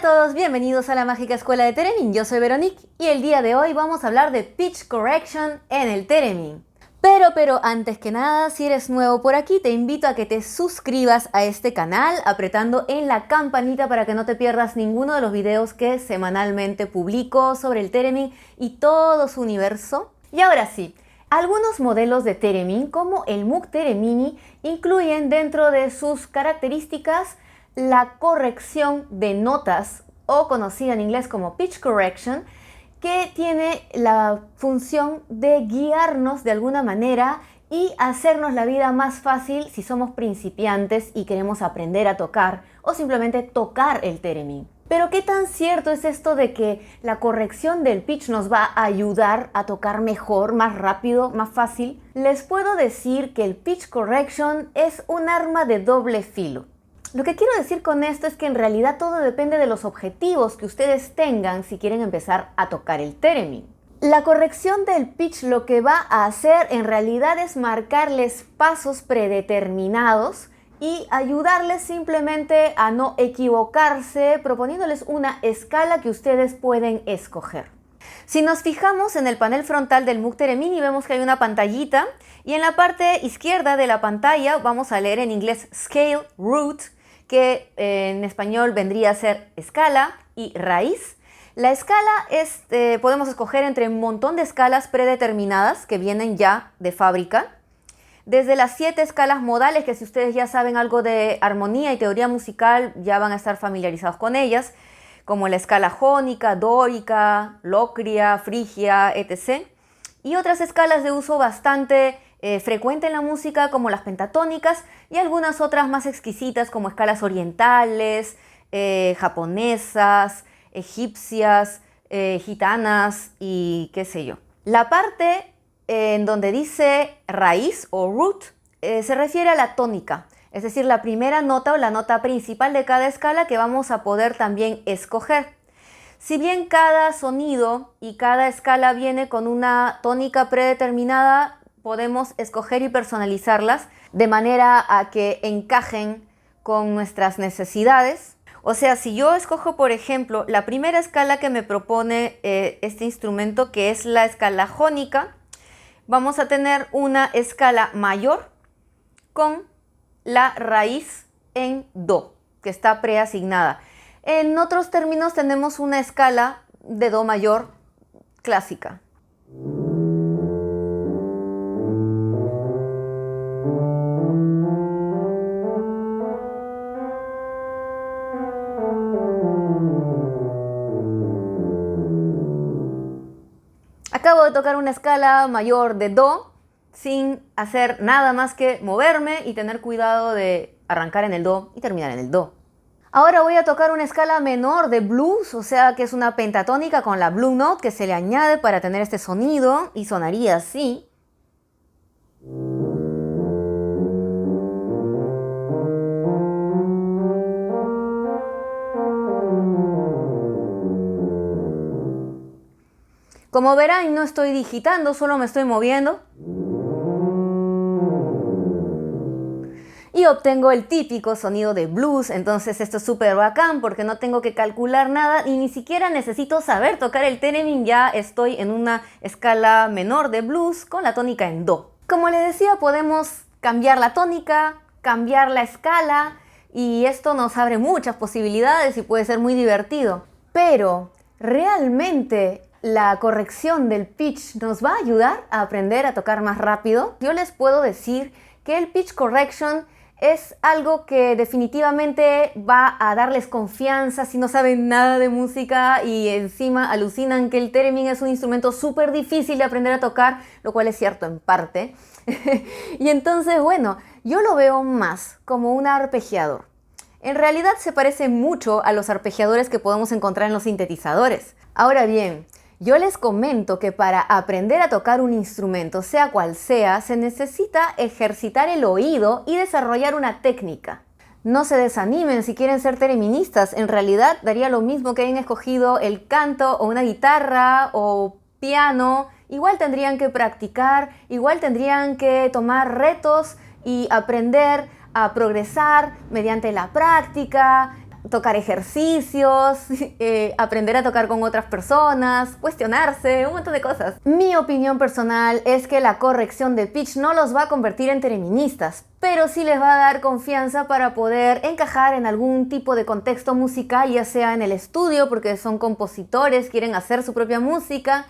Hola a todos, bienvenidos a la mágica escuela de Theremin. Yo soy Veronique y el día de hoy vamos a hablar de pitch correction en el Theremin. Pero antes que nada, si eres nuevo por aquí, te invito a que te suscribas a este canal apretando en la campanita para que no te pierdas ninguno de los videos que semanalmente publico sobre el Theremin y todo su universo. Y ahora sí, algunos modelos de Theremin, como el Moog Theremini, incluyen dentro de sus características la corrección de notas, o conocida en inglés como pitch correction, que tiene la función de guiarnos de alguna manera y hacernos la vida más fácil si somos principiantes y queremos aprender a tocar o simplemente tocar el Theremin. Pero ¿qué tan cierto es esto de que la corrección del pitch nos va a ayudar a tocar mejor, más rápido, más fácil? Les puedo decir que el pitch correction es un arma de doble filo. Lo que quiero decir con esto es que en realidad todo depende de los objetivos que ustedes tengan si quieren empezar a tocar el Theremin. La corrección del pitch lo que va a hacer en realidad es marcarles pasos predeterminados y ayudarles simplemente a no equivocarse, proponiéndoles una escala que ustedes pueden escoger. Si nos fijamos en el panel frontal del Moog Theremini, vemos que hay una pantallita y en la parte izquierda de la pantalla vamos a leer en inglés Scale, Root, que en español vendría a ser escala y raíz. La escala es, podemos escoger entre un montón de escalas predeterminadas que vienen ya de fábrica. Desde las 7 escalas modales, que si ustedes ya saben algo de armonía y teoría musical, ya van a estar familiarizados con ellas, como la escala jónica, dórica, locria, frigia, etc. Y otras escalas de uso bastante frecuente en la música, como las pentatónicas, y algunas otras más exquisitas, como escalas orientales, japonesas, egipcias, gitanas y qué sé yo. La parte en donde dice raíz o root se refiere a la tónica, es decir, la primera nota o la nota principal de cada escala que vamos a poder también escoger. Si bien cada sonido y cada escala viene con una tónica predeterminada, podemos escoger y personalizarlas de manera a que encajen con nuestras necesidades. O sea, si yo escojo, por ejemplo, la primera escala que me propone este instrumento, que es la escala jónica, vamos a tener una escala mayor con la raíz en do, que está preasignada. En otros términos tenemos una escala de do mayor clásica. Acabo de tocar una escala mayor de do sin hacer nada más que moverme y tener cuidado de arrancar en el do y terminar en el do. Ahora voy a tocar una escala menor de blues, o sea que es una pentatónica con la blue note que se le añade para tener este sonido y sonaría así. Como verán, no estoy digitando, solo me estoy moviendo. Y obtengo el típico sonido de blues. Entonces esto es súper bacán porque no tengo que calcular nada y ni siquiera necesito saber tocar el Theremin. Ya estoy en una escala menor de blues con la tónica en do. Como les decía, podemos cambiar la tónica, cambiar la escala y esto nos abre muchas posibilidades y puede ser muy divertido. Pero realmente la corrección del pitch nos va a ayudar a aprender a tocar más rápido. Yo les puedo decir que el pitch correction es algo que definitivamente va a darles confianza si no saben nada de música y encima alucinan que el Theremin es un instrumento súper difícil de aprender a tocar, lo cual es cierto en parte. Y entonces, bueno, yo lo veo más como un arpegiador. En realidad se parece mucho a los arpegiadores que podemos encontrar en los sintetizadores. Ahora bien, yo les comento que para aprender a tocar un instrumento, sea cual sea, se necesita ejercitar el oído y desarrollar una técnica. No se desanimen si quieren ser thereministas, en realidad daría lo mismo que hayan escogido el canto o una guitarra o piano. Igual tendrían que practicar, igual tendrían que tomar retos y aprender a progresar mediante la práctica. tocar ejercicios, aprender a tocar con otras personas, cuestionarse, un montón de cosas. Mi opinión personal es que la corrección de pitch no los va a convertir en tereministas, pero sí les va a dar confianza para poder encajar en algún tipo de contexto musical, ya sea en el estudio, porque son compositores, quieren hacer su propia música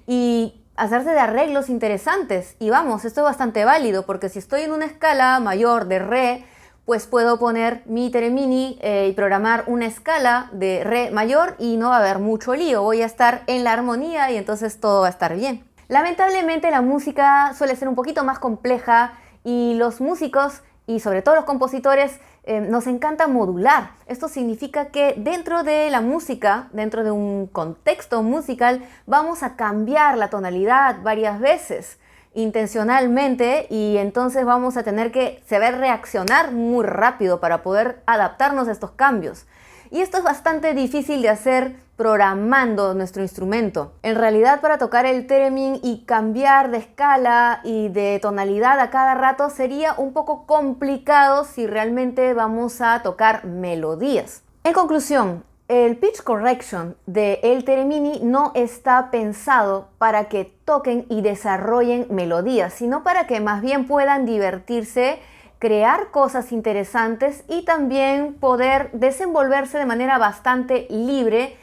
y hacerse de arreglos interesantes. Y vamos, esto es bastante válido, porque si estoy en una escala mayor de re, pues puedo poner mi teremini y programar una escala de re mayor y no va a haber mucho lío. Voy a estar en la armonía y entonces todo va a estar bien. Lamentablemente la música suele ser un poquito más compleja y los músicos y sobre todo los compositores nos encanta modular. Esto significa que dentro de la música, dentro de un contexto musical, vamos a cambiar la tonalidad varias veces intencionalmente y entonces vamos a tener que saber reaccionar muy rápido para poder adaptarnos a estos cambios. Y esto es bastante difícil de hacer programando nuestro instrumento. En realidad, para tocar el theremin y cambiar de escala y de tonalidad a cada rato sería un poco complicado si realmente vamos a tocar melodías. En conclusión, el pitch correction del teremini no está pensado para que toquen y desarrollen melodías, sino para que más bien puedan divertirse, crear cosas interesantes y también poder desenvolverse de manera bastante libre,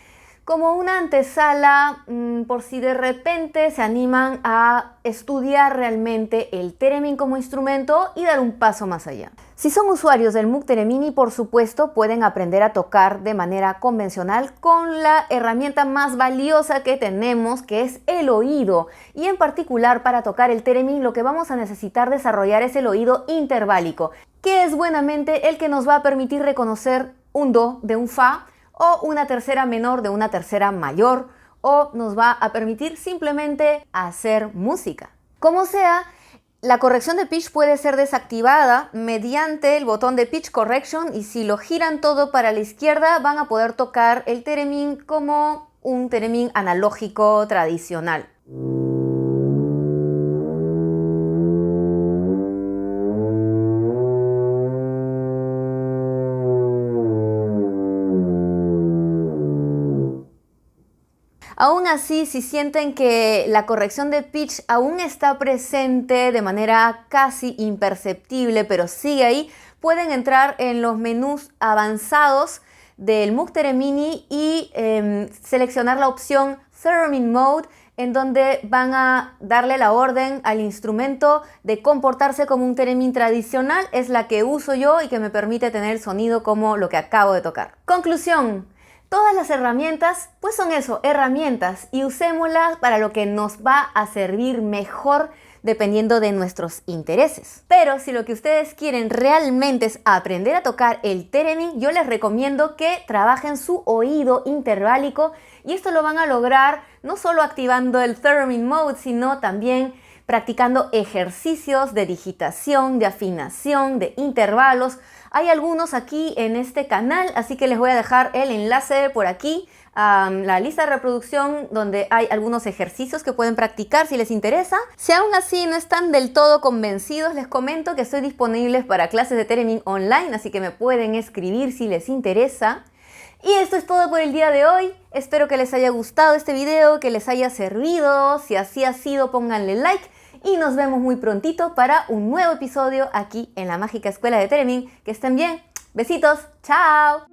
como una antesala por si de repente se animan a estudiar realmente el theremin como instrumento y dar un paso más allá. Si son usuarios del Moog Teremini, por supuesto, pueden aprender a tocar de manera convencional con la herramienta más valiosa que tenemos, que es el oído. Y en particular, para tocar el theremin, lo que vamos a necesitar desarrollar es el oído interválico, que es buenamente el que nos va a permitir reconocer un do de un fa, o una tercera menor de una tercera mayor, o nos va a permitir simplemente hacer música. Como sea, la corrección de pitch puede ser desactivada mediante el botón de Pitch Correction y si lo giran todo para la izquierda van a poder tocar el theremin como un theremin analógico tradicional. Aún así, si sienten que la corrección de pitch aún está presente de manera casi imperceptible, pero sigue ahí, pueden entrar en los menús avanzados del Moog Teremini y seleccionar la opción Theremin Mode, en donde van a darle la orden al instrumento de comportarse como un theremin tradicional. Es la que uso yo y que me permite tener el sonido como lo que acabo de tocar. Conclusión. Todas las herramientas, pues son eso, herramientas, y usémoslas para lo que nos va a servir mejor dependiendo de nuestros intereses. Pero si lo que ustedes quieren realmente es aprender a tocar el theremin, yo les recomiendo que trabajen su oído interválico y esto lo van a lograr no solo activando el theremin mode, sino también practicando ejercicios de digitación, de afinación, de intervalos. Hay algunos aquí en este canal, así que les voy a dejar el enlace por aquí a la lista de reproducción donde hay algunos ejercicios que pueden practicar si les interesa. Si aún así no están del todo convencidos, les comento que estoy disponible para clases de theremin online, así que me pueden escribir si les interesa. Y esto es todo por el día de hoy. Espero que les haya gustado este video, que les haya servido. Si así ha sido, pónganle like. Y nos vemos muy prontito para un nuevo episodio aquí en la Mágica Escuela de Theremin. Que estén bien. Besitos. Chao.